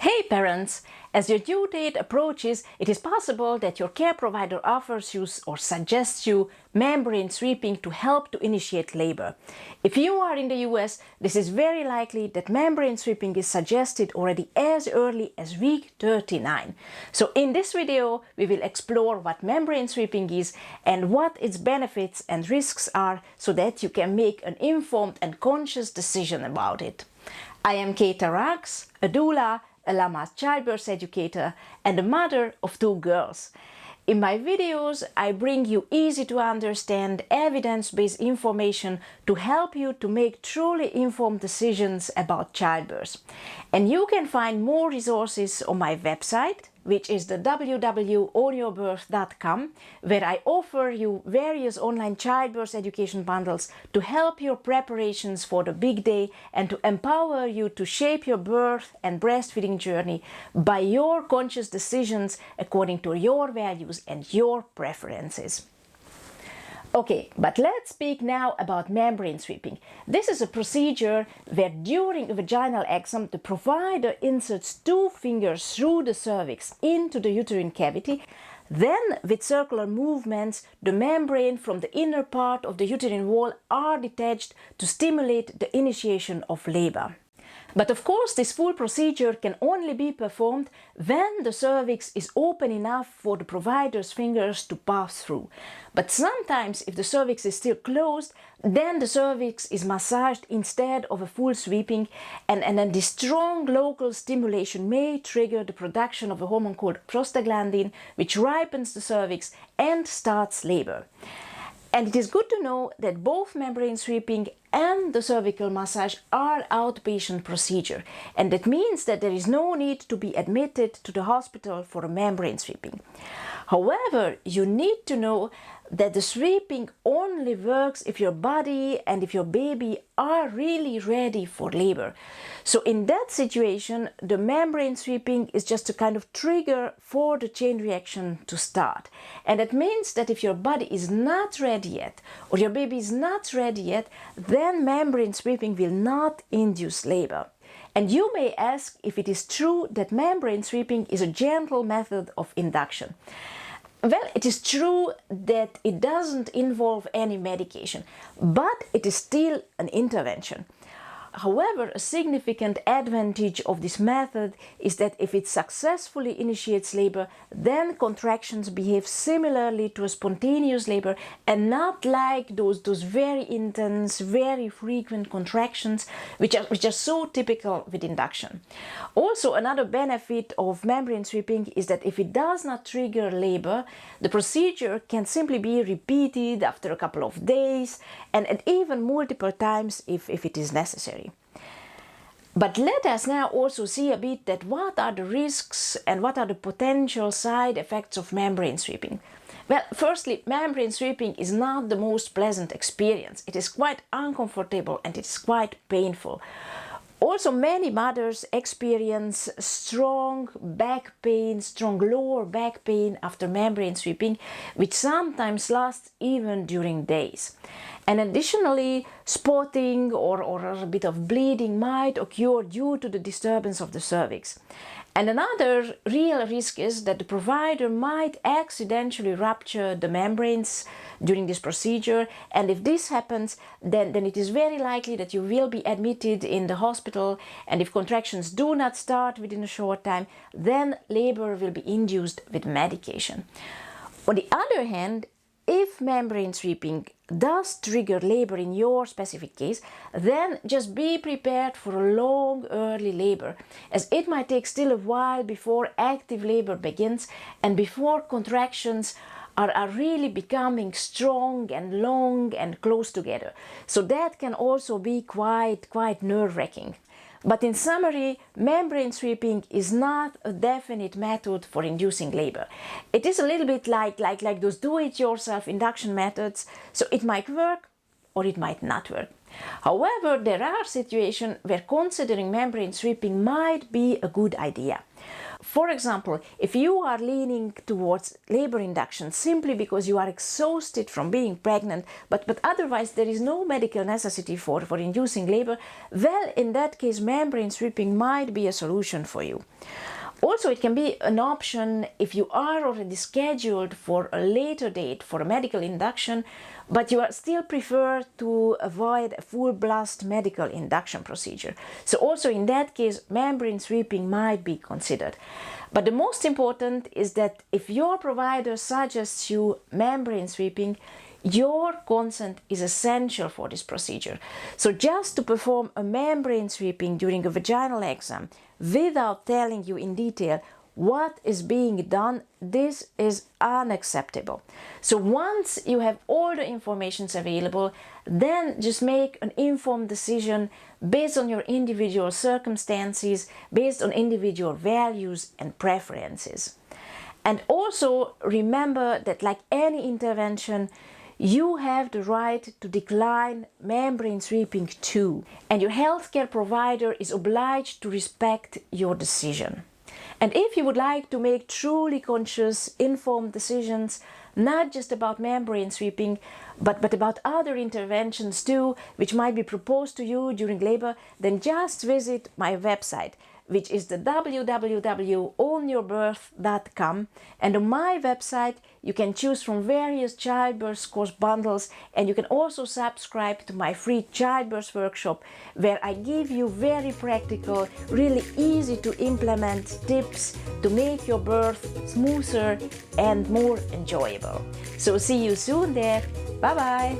Hey parents! As your due date approaches, it is possible that your care provider offers you or suggests you membrane sweeping to help to initiate labor. If you are in the US, this is very likely that membrane sweeping is suggested already as early as week 39. So in this video, we will explore what membrane sweeping is and what its benefits and risks are so that you can make an informed and conscious decision about it. I am Kate Rax, a doula, a Lamaze childbirth educator and a mother of 2 girls. In my videos, I bring you easy to understand evidence-based information to help you to make truly informed decisions about childbirth. And you can find more resources on my website, which is the www.onyourBirth.com, where I offer you various online childbirth education bundles to help your preparations for the big day and to empower you to shape your birth and breastfeeding journey by your conscious decisions according to your values and your preferences. Okay, but let's speak now about membrane sweeping. This is a procedure where during a vaginal exam the provider inserts 2 fingers through the cervix into the uterine cavity. Then, with circular movements, the membrane from the inner part of the uterine wall are detached to stimulate the initiation of labor. But of course, this full procedure can only be performed when the cervix is open enough for the provider's fingers to pass through. But sometimes, if the cervix is still closed, then the cervix is massaged instead of a full sweeping, and then this strong local stimulation may trigger the production of a hormone called prostaglandin, which ripens the cervix and starts labor. And it is good to know that both membrane sweeping and the cervical massage are outpatient procedure, and that means that there is no need to be admitted to the hospital for a membrane sweeping. However, you need to know that the sweeping only works if your body and if your baby are really ready for labor. So in that situation, the membrane sweeping is just a kind of trigger for the chain reaction to start. And that means that if your body is not ready yet, or your baby is not ready yet, then membrane sweeping will not induce labor. And you may ask if it is true that membrane sweeping is a gentle method of induction. Well, it is true that it doesn't involve any medication, but it is still an intervention. However, a significant advantage of this method is that if it successfully initiates labor, then contractions behave similarly to a spontaneous labor and not like those very intense, very frequent contractions which are so typical with induction. Also, another benefit of membrane sweeping is that if it does not trigger labor, the procedure can simply be repeated after a couple of days and even multiple times if it is necessary. But let us now also see a bit that what are the risks and what are the potential side effects of membrane sweeping. Well, firstly, membrane sweeping is not the most pleasant experience. It is quite uncomfortable and it is quite painful. Also, many mothers experience strong back pain, strong lower back pain after membrane sweeping, which sometimes lasts even during days. And additionally, spotting or a bit of bleeding might occur due to the disturbance of the cervix. And another real risk is that the provider might accidentally rupture the membranes during this procedure, and if this happens, then it is very likely that you will be admitted in the hospital, and if contractions do not start within a short time, then labor will be induced with medication. On the other hand, if membrane sweeping does trigger labor in your specific case, then just be prepared for a long early labor, as it might take still a while before active labor begins and before contractions are really becoming strong and long and close together. So that can also be quite nerve-wracking. But in summary, membrane sweeping is not a definite method for inducing labor. It is a little bit like those do-it-yourself induction methods, so it might work or it might not work. However, there are situations where considering membrane sweeping might be a good idea. For example, if you are leaning towards labor induction simply because you are exhausted from being pregnant, but otherwise there is no medical necessity for inducing labor, well, in that case, membrane sweeping might be a solution for you. Also, it can be an option if you are already scheduled for a later date for a medical induction, but you are still prefer to avoid a full blast medical induction procedure. So also in that case, membrane sweeping might be considered. But the most important is that if your provider suggests you membrane sweeping, your consent is essential for this procedure. So just to perform a membrane sweeping during a vaginal exam without telling you in detail what is being done, this is unacceptable. So once you have all the information available, then just make an informed decision based on your individual circumstances, based on individual values and preferences. And also remember that, like any intervention, you have the right to decline membrane sweeping too, and your healthcare provider is obliged to respect your decision. And if you would like to make truly conscious, informed decisions, not just about membrane sweeping, but about other interventions too, which might be proposed to you during labor, then just visit my website, which is the www.ownyourbirth.com. And on my website, you can choose from various childbirth course bundles, and you can also subscribe to my free childbirth workshop, where I give you very practical, really easy to implement tips to make your birth smoother and more enjoyable. So see you soon there. Bye bye.